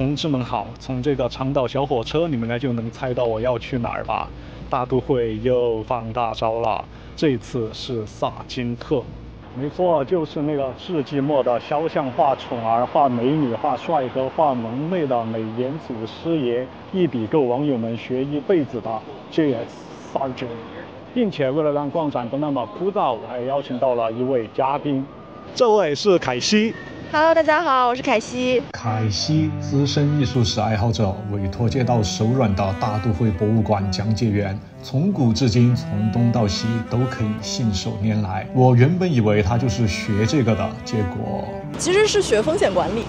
同志们好，从这个长岛小火车，你们应该就能猜到我要去哪儿吧？大都会又放大招了，这次是萨金特。没错，就是那个世纪末的肖像画宠儿、画美女、画帅哥、画萌妹的美颜祖师爷，一笔够网友们学一辈子的 JS Sargent。并且为了让逛展不那么枯燥，我还邀请到了一位嘉宾，这位是凯西。Hello， 大家好，我是凯西。凯西，资深艺术史爱好者，委托接到手软的大都会博物馆讲解员，从古至今，从东到西都可以信手拈来。我原本以为他就是学这个的，结果其实是学风险管理。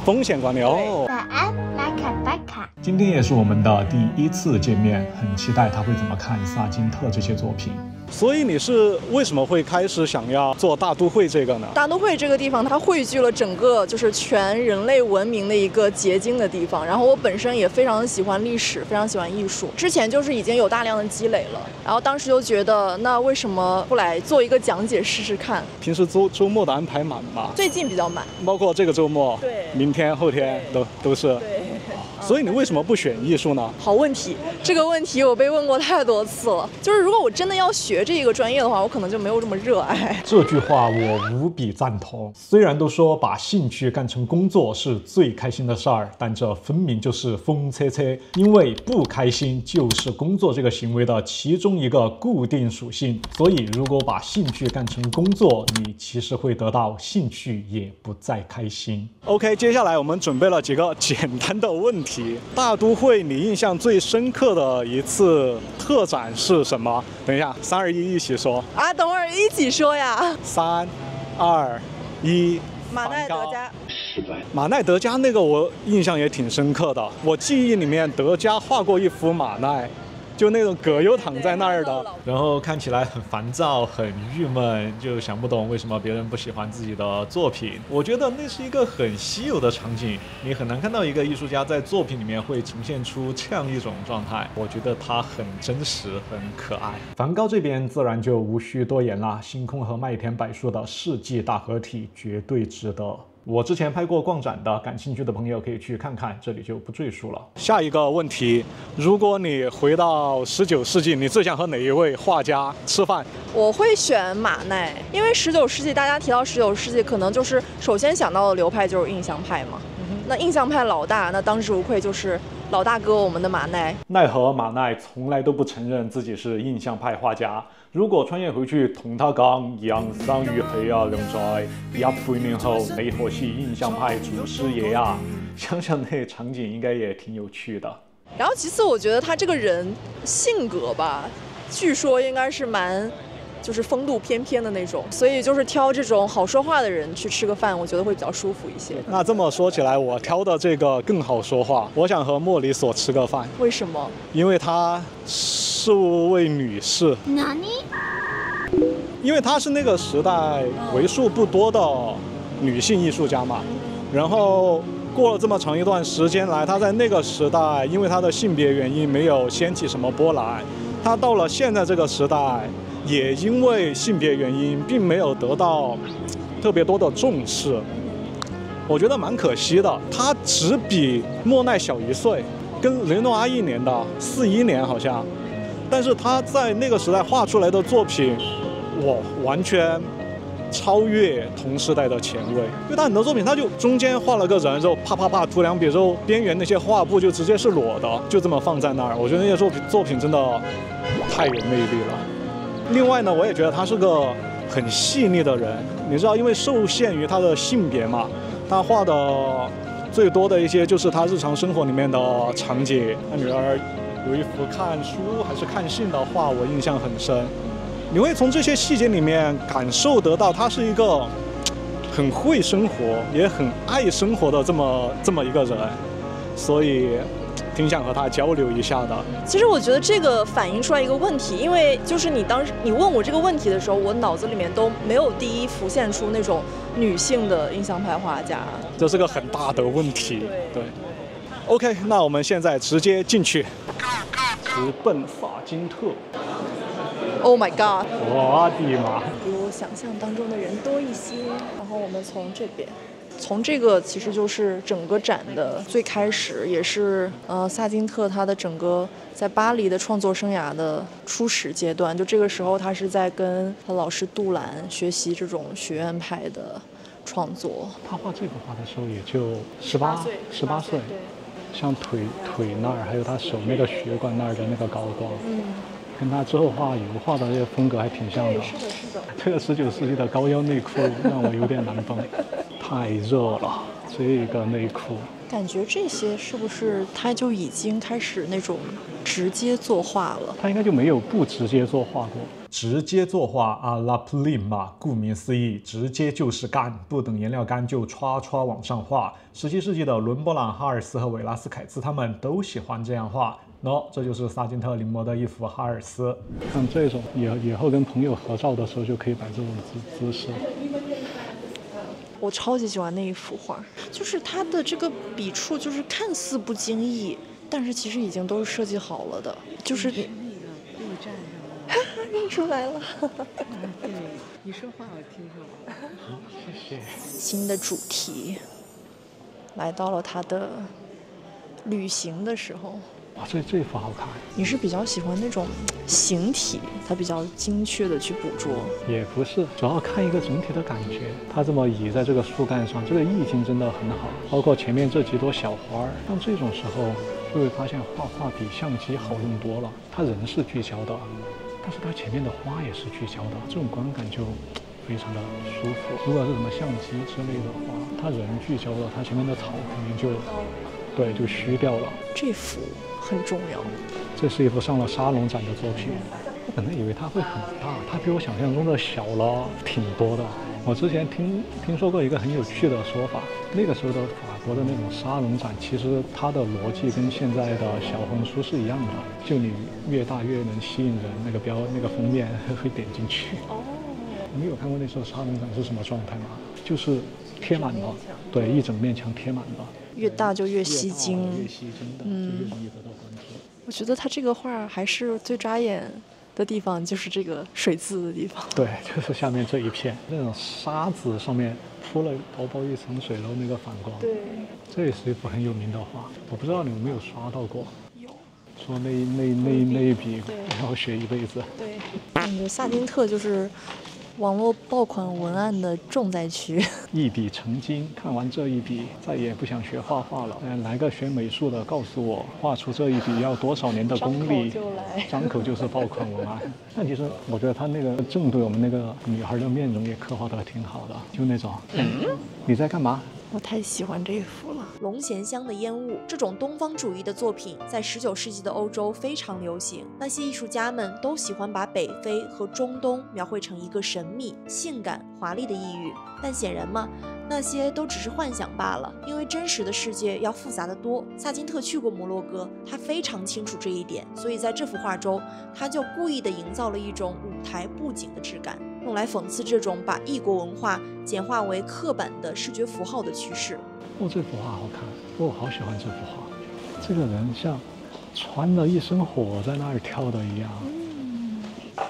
风险管理哦。晚安，玛卡巴卡。今天也是我们的第一次见面，很期待他会怎么看萨金特这些作品。所以你是为什么会开始想要做大都会这个呢？大都会这个地方，它汇聚了整个就是全人类文明的一个结晶的地方。然后我本身也非常喜欢历史，非常喜欢艺术，之前就是已经有大量的积累了。然后当时就觉得，那为什么不来做一个讲解试试看？平时周末的安排满吗？最近比较满，包括这个周末，对，明天、后天都是。对。所以你为什么不选艺术呢？好问题，这个问题我被问过太多次了。就是如果我真的要学这一个专业的话，我可能就没有这么热爱。这句话我无比赞同。虽然都说把兴趣干成工作是最开心的事儿，但这分明就是风车车。因为不开心就是工作这个行为的其中一个固定属性。所以如果把兴趣干成工作，你其实会得到兴趣也不再开心。OK， 接下来我们准备了几个简单的问题。大都会你印象最深刻的一次特展是什么？等一下，3、2、1，一起说啊！等会儿一起说呀。3、2、1。马奈德加。马奈德加那个我印象也挺深刻的，我记忆里面德加画过一幅马奈。就那种葛优躺在那儿的，然后看起来很烦躁、很郁闷，就想不懂为什么别人不喜欢自己的作品。我觉得那是一个很稀有的场景，你很难看到一个艺术家在作品里面会呈现出这样一种状态。我觉得他很真实、很可爱。梵高这边自然就无需多言啦，星空和麦田柏树的世纪大合体绝对值得。我之前拍过逛展的，感兴趣的朋友可以去看看，这里就不赘述了。下一个问题，如果你回到19世纪，你最想和哪一位画家吃饭？我会选马奈，因为19世纪大家提到19世纪，可能就是首先想到的流派就是印象派嘛。那印象派老大，那当之无愧就是老大哥我们的马奈。奈何马奈从来都不承认自己是印象派画家。如果穿越回去同他講人生如戲啊，兩在100年後你何是印象派祖師爺啊？想想那場景應該也挺有趣的。然後其次，我覺得他這個人性格吧，據說應該是蠻就是風度翩翩的那種，所以就是挑這種好說話的人去吃個飯，我覺得會比較舒服一些。那這麼說起來，我挑的這個更好說話，我想和莫里索吃個飯。為什麼？因為她是位女士。哪裡？因為她是那個時代為數不多的女性藝術家嘛，然後過了這麼長一段時間來，她在那個時代，因為她的性別原因沒有掀起什麼波瀾，她到了現在這個時代，也因為性別原因並沒有得到特別多的重視，我覺得蠻可惜的。她只比莫奈小1歲，跟雷諾阿一年的41年好像，但是她在那個時代畫出來的作品，我完全超越同時代的前衛。因為他很多作品，他就中間畫了個人，然後啪啪啪塗兩筆，然後邊緣那些畫布就直接是裸的，就這麼放在那兒。我覺得那些作品真的太有魅力了。另外呢，我也覺得他是個很細膩的人。你知道，因為受限於他的性別嘛，他畫的最多的一些就是他日常生活裡面的場景。他女兒有一幅看書還是看信的畫，我印象很深。你會從這些細節裡面感受得到，他是一個很會生活，也很愛生活的這麼一個人，所以挺想和他交流一下的。其實我覺得這個反映出來一個問題，因為就是你當時你問我這個問題的時候，我腦子裡面都沒有第一浮現出那種女性的印象派畫家。這是個很大的問題。對。OK， 那我們現在直接進去，直奔薩金特。Oh my god！ 我的媽！比我想象當中的人多一些。然後我們從這邊。从这个其实就是整个展的最开始，也是萨金特他的整个在巴黎的创作生涯的初始阶段。就这个时候，他是在跟他老师杜兰学习这种学院派的创作。他画这幅画的时候也就18岁，对，像腿那儿，还有他手那个血管那儿的那个高光，跟他之后画油画的那个风格还挺像的。是的，是的。这个19世纪的高腰内裤让我有点难绷，太热了，这个内裤。感觉这些是不是他就已经开始那种直接作画了？他应该就没有不直接作画过。直接作画啊 la plume， 顾名思义，直接就是干，不等颜料干就歘歘往上画。17世纪的伦勃朗、哈尔斯和韦拉斯凯兹他们都喜欢这样画。这就是萨金特临摹的一幅哈尔斯。看这种以后跟朋友合照的时候就可以摆这种姿势。我超级喜欢那一幅画，就是它的这个笔触，就是看似不经意，但是其实已经都是设计好了的，就是那个陆战上认出来了。对，你说话我听出来了。好，谢谢。新的主题来到了他的旅行的时候。哇，这幅好看。你是比较喜欢那种形体，它比较精确的去捕捉？也不是，主要看一个整体的感觉。它这么倚在这个树干上，这个意境真的很好。包括前面这几朵小花，像这种时候就会发现画画比相机好用多了。它人是聚焦的，但是它前面的花也是聚焦的，这种观感就非常的舒服。如果是什么相机之类的话，它人聚焦了，它前面的草肯定就虚掉了。这幅很重要。这是一幅上了沙龙展的作品，我本来以为它会很大，它比我想象中的小了挺多的。我之前听说过一个很有趣的说法，那个时候的法国的那种沙龙展，其实它的逻辑跟现在的小红书是一样的，就你越大越能吸引人，那个封面会点进去。你有看过那时候沙龙展是什么状态吗？就是贴满了，对，一整面墙贴满了。越大就越吸睛，越吸睛的，就越容易得到关注。我觉得他这个画还是最扎眼的地方，就是这个水渍的地方。对，就是下面这一片，那种沙子上面铺了薄薄一层水，然后那个反光。对，这也是一幅很有名的画，我不知道你有没有刷到过。有。说那一笔要学一辈子。对，感觉萨金特就是网络爆款文案的重灾区。一笔成金，看完这一笔，再也不想学画画了。来个学美术的，告诉我画出这一笔要多少年的功力？张口就是爆款文案。但其实我觉得他那个正对我们那个女孩的面容也刻画得挺好的，就那种，你在干嘛？我太喜欢这一幅了。龙涎香的烟雾，这种东方主义的作品在19世纪的欧洲非常流行。那些艺术家们都喜欢把北非和中东描绘成一个神秘、性感、华丽的异域，但显然嘛，那些都只是幻想罢了，因为真实的世界要复杂得多。萨金特去过摩洛哥，他非常清楚这一点，所以在这幅画中，他就故意地营造了一种舞台布景的质感，用来讽刺这种把异国文化简化为刻板的视觉符号的趋势。这幅画好看，我好喜欢这幅画。这个人像穿了一身火在那儿跳的一样。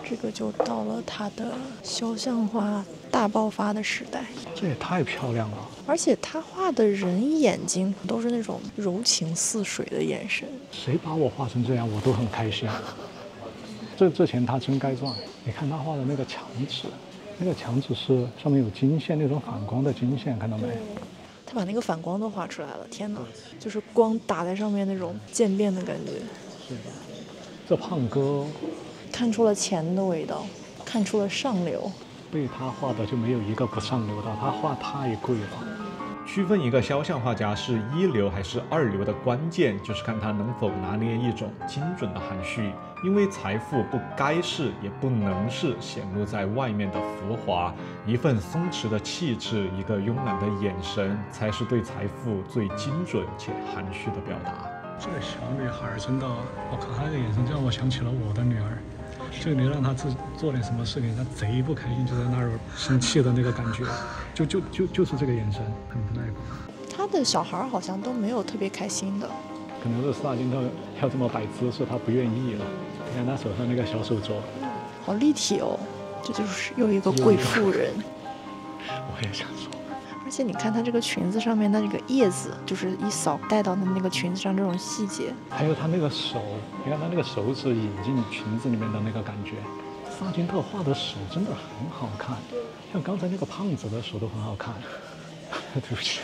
这个就到了他的肖像画大爆发的时代。这也太漂亮了，而且他画的人眼睛都是那种柔情似水的眼神。谁把我画成这样，我都很开心。这钱他真该赚。你看他画的那个墙纸，那个墙纸是上面有金线，那种反光的金线，看到没？他把那个反光都画出来了，天哪！就是光打在上面那种渐变的感觉。是的，这胖哥看出了钱的味道，看出了上流。被他画的就没有一个不上流的，他画太贵了。区分一个肖像画家是一流还是二流的关键，就是看他能否拿捏一种精准的含蓄。因为财富不该是也不能是显露在外面的浮华，一份松弛的气质，一个慵懒的眼神，才是对财富最精准且含蓄的表达。这个小女孩真的，我看她那个眼神，让我想起了我的女儿。就你让她做点什么事情，她贼不开心，就在那儿生气的那个感觉，就是这个眼神，很不耐烦。他的小孩好像都没有特别开心的。可能是萨金特要这么摆姿势，他不愿意了。你看他手上那个小手镯，好立体哦，这就是又一个贵妇人。我也想说，而而且你看她这个裙子上面的那个叶子，就是一扫带到的那个裙子上这种细节，还有她那个手，你看她那个手指引进裙子里面的那个感觉。萨金特画的手真的很好看，像刚才那个胖子的手都很好看。对不起。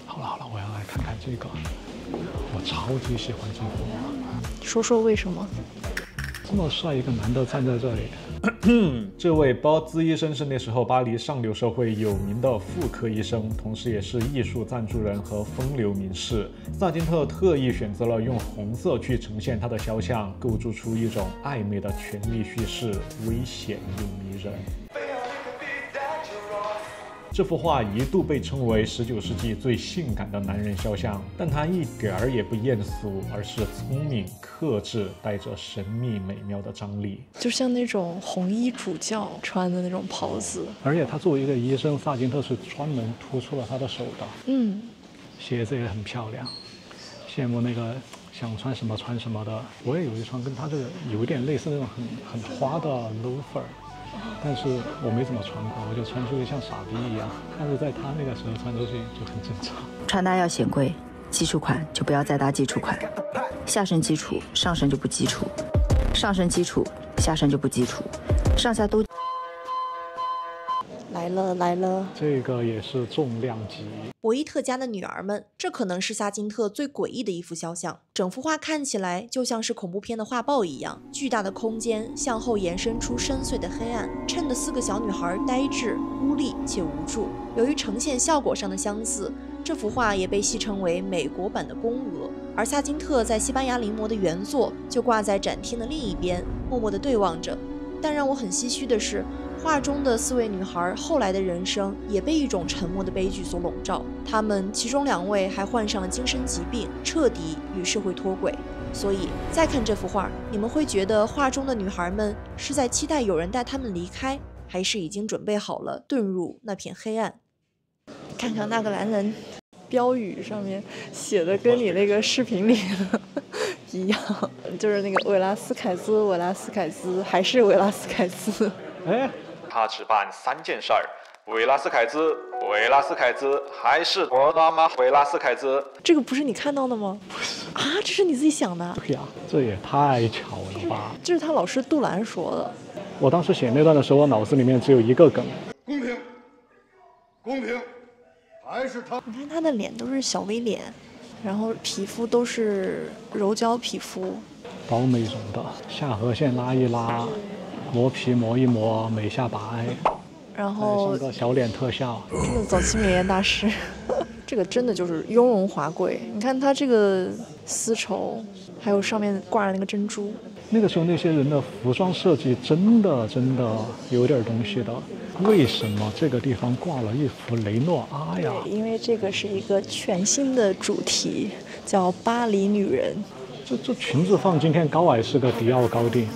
好了，我要来看看这个，我超级喜欢这幅画。说说为什么？这么帅一个男的站在这里。这位包兹医生是那时候巴黎上流社会有名的妇科医生，同时也是艺术赞助人和风流名士。萨金特特意选择了用红色去呈现他的肖像，构筑出一种暧昧的权力叙事，危险又迷人。这幅画一度被称为19世纪最性感的男人肖像，但它一点儿也不艳俗，而是聪明、克制，带着神秘美妙的张力，就像那种红衣主教穿的那种袍子。而且他作为一个医生，萨金特是专门突出了他的手的。鞋子也很漂亮，羡慕那个想穿什么穿什么的。我也有一双跟他这个有点类似那种很花的 loafer。但是我没怎么穿过，我就穿出去像傻逼一样。但是在他那个时候穿出去就很正常。穿搭要显贵，基础款就不要再搭基础款，下身基础，上身就不基础，上身基础，下身就不基础，上下都。来了，这个也是重量级。博伊特家的女儿们，这可能是萨金特最诡异的一幅肖像。整幅画看起来就像是恐怖片的画报一样，巨大的空间向后延伸出深邃的黑暗，衬得4个小女孩呆滞、孤立且无助。由于呈现效果上的相似，这幅画也被戏称为美国版的宫娥。而萨金特在西班牙临摹的原作就挂在展厅的另一边，默默地对望着。但让我很唏嘘的是，画中的4位女孩后来的人生也被一种沉默的悲剧所笼罩，她们其中2位还患上了精神疾病，彻底与社会脱轨。所以再看这幅画，你们会觉得画中的女孩们是在期待有人带她们离开，还是已经准备好了遁入那片黑暗？看看那个男人，标语上面写的跟你那个视频里一样，就是那个维拉斯凯兹，还是维拉斯凯兹。他只办3件事儿：维拉斯凯兹，还是我妈妈维拉斯凯兹。这个不是你看到的吗？啊，这是你自己想的？对呀，这也太巧了吧！这是他老师杜兰说的。我当时写那段的时候，我脑子里面只有一个梗：公平，还是他。你看他的脸都是小 V 脸，然后皮肤都是柔焦皮肤，包美容的，下颌线拉一拉，磨皮磨一磨，美下白，然后上个小脸特效，真的早期美颜大师。这个真的就是雍容华贵，你看他这个丝绸，还有上面挂着那个珍珠。那个时候那些人的服装设计真的有点东西的。为什么这个地方挂了一幅雷诺阿呀？因为这个是一个全新的主题，叫巴黎女人。这裙子放今天高矮是个迪奥高定，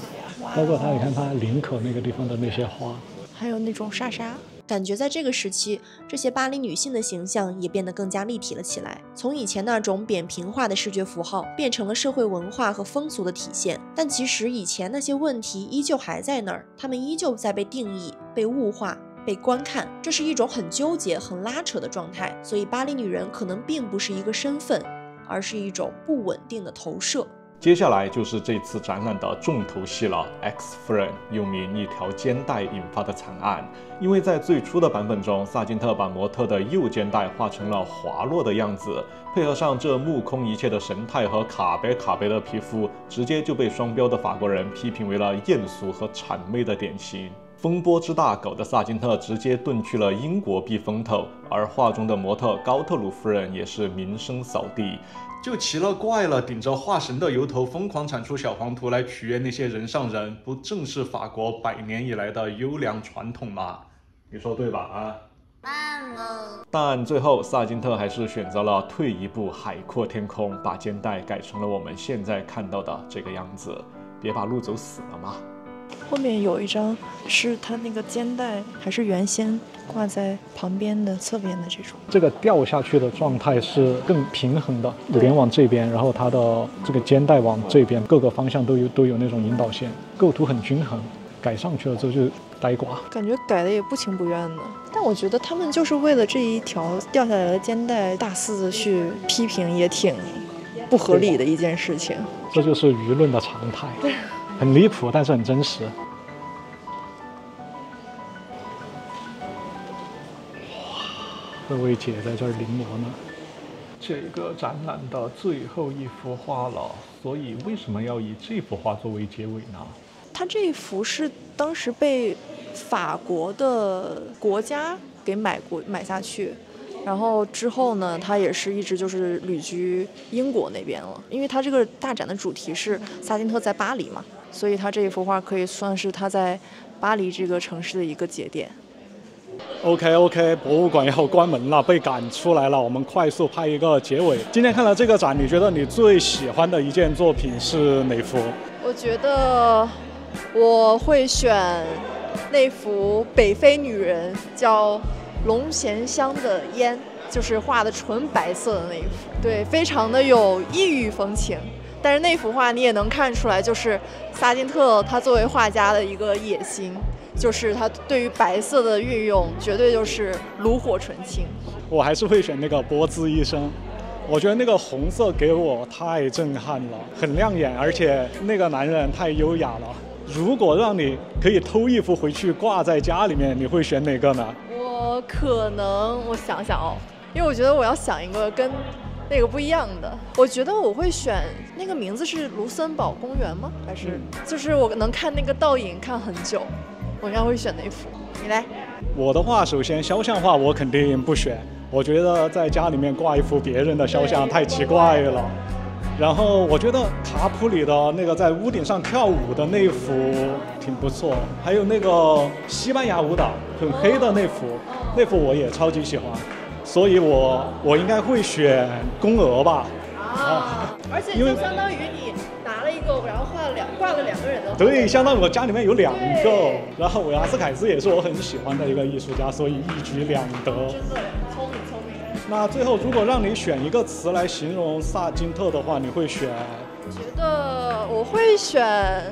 包括你看它领口那个地方的那些花，还有那种纱纱。感觉在这个时期，这些巴黎女性的形象也变得更加立体了起来，从以前那种扁平化的视觉符号变成了社会文化和风俗的体现。但其实以前那些问题依旧还在那儿，它们依旧在被定义、被物化、被观看，这是一种很纠结、很拉扯的状态。所以巴黎女人可能并不是一个身份，而是一种不稳定的投射。接下来就是这次展览的重头戏了 ，X 夫人又名一条肩带引发的惨案。因为在最初的版本中，萨金特把模特的右肩带画成了滑落的样子，配合上这目空一切的神态和卡白的皮肤，直接就被双标的法国人批评为了艳俗和谄媚的典型。风波之大，搞得萨金特直接遁去了英国避风头，而画中的模特高特鲁夫人也是名声扫地。就奇了怪了，顶着画神的由头疯狂产出小黄图来取悦那些人上人，不正是法国100年以来的优良传统吗？你说对吧？但最后萨金特还是选择了退一步海阔天空，把肩带改成了我们现在看到的这个样子。别把路走死了嘛。后面有一张是它那个肩带还是原先挂在旁边的侧边的这种，这个掉下去的状态是更平衡的，脸往这边，然后它的这个肩带往这边，各个方向都有那种引导线，构图很均衡。改上去了之后就呆瓜。感觉改的也不情不愿的。但我觉得他们就是为了这一条掉下来的肩带大肆的去批评，也挺不合理的一件事情。这就是舆论的常态，很离谱，但是很真实。各位姐在这儿临摹呢。这个展览的最后一幅画了，所以为什么要以这幅画作为结尾呢？它这一幅是当时被法国的国家给买下去，然后之后呢，它也是一直就是旅居英国那边了。因为它这个大展的主题是萨金特在巴黎嘛，所以他这一幅画可以算是他在巴黎这个城市的一个节点。OK， 博物馆要关门了，被赶出来了，我们快速拍一个结尾。今天看了这个展，你觉得你最喜欢的一件作品是哪幅？我觉得我会选那幅北非女人叫龙涎香的烟，就是画的纯白色的那一幅，对，非常的有异域风情。但是那幅画你也能看出来，就是萨金特他作为画家的一个野心，就是他对于白色的运用绝对就是炉火纯青。我还是会选那个波兹医生，我觉得那个红色给我太震撼了，很亮眼，而且那个男人太优雅了。如果让你可以偷一幅回去挂在家里面，你会选哪个呢？我想想哦，因为我觉得我要想一个跟那个不一样的，我觉得我会选那个名字是卢森堡公园吗？还是就是我能看那个倒影看很久，我应该会选那幅。你来？我的话，首先肖像画我肯定不选，我觉得在家里面挂一幅别人的肖像太奇怪了。然后我觉得卡普里的那个在屋顶上跳舞的那幅挺不错，还有那个西班牙舞蹈很黑的那幅我也超级喜欢，所以我应该会选宫娥吧。而且就相当于你拿了一个，然后挂了两个人的。对，相当于我家里面有2个。然后维拉斯凯斯也是我很喜欢的一个艺术家，所以一举两得。真的聪明。那最后，如果让你选一个词来形容萨金特的话，你会选？我觉得我会选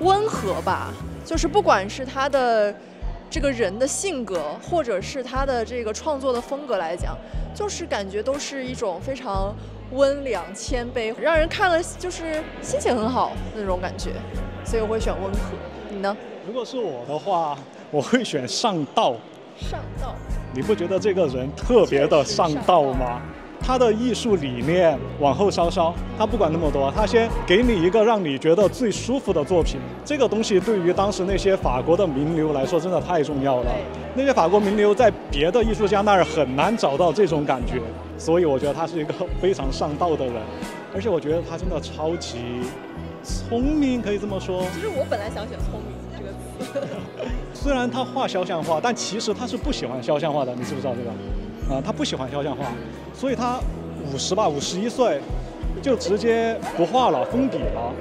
温和吧，就是不管是他的这个人的性格，或者是他的这个创作的风格来讲，就是感觉都是一种非常温良谦卑，让人看了就是心情很好那种感觉，所以我会选温和。你呢？如果是我的话，我会选上道。上道。你不觉得这个人特别的上道吗？他的艺术理念往后稍稍，他不管那么多，他先给你一个让你觉得最舒服的作品。这个东西对于当时那些法国的名流来说真的太重要了。那些法国名流在别的艺术家那儿很难找到这种感觉，所以我觉得他是一个非常上道的人，而且我觉得他真的超级聪明，可以这么说。其实我本来想选聪明这个词。虽然他画肖像画，但其实他是不喜欢肖像画的，你知不知道这个？他不喜欢肖像画，所以他51岁就直接不画了，封笔了。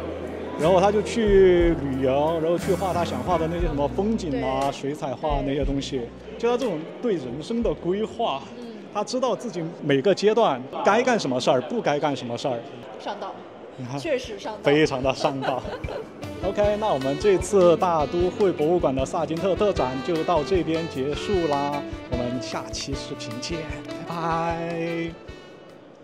然后他就去旅游，然后去画他想画的那些什么风景啊、水彩画那些东西。就他这种对人生的规划，他知道自己每个阶段该干什么事儿，不该干什么事儿。上道，确实上道，非常的上道。OK， 那我们这次大都会博物馆的萨金特特展就到这边结束啦，我们下期视频见，拜拜。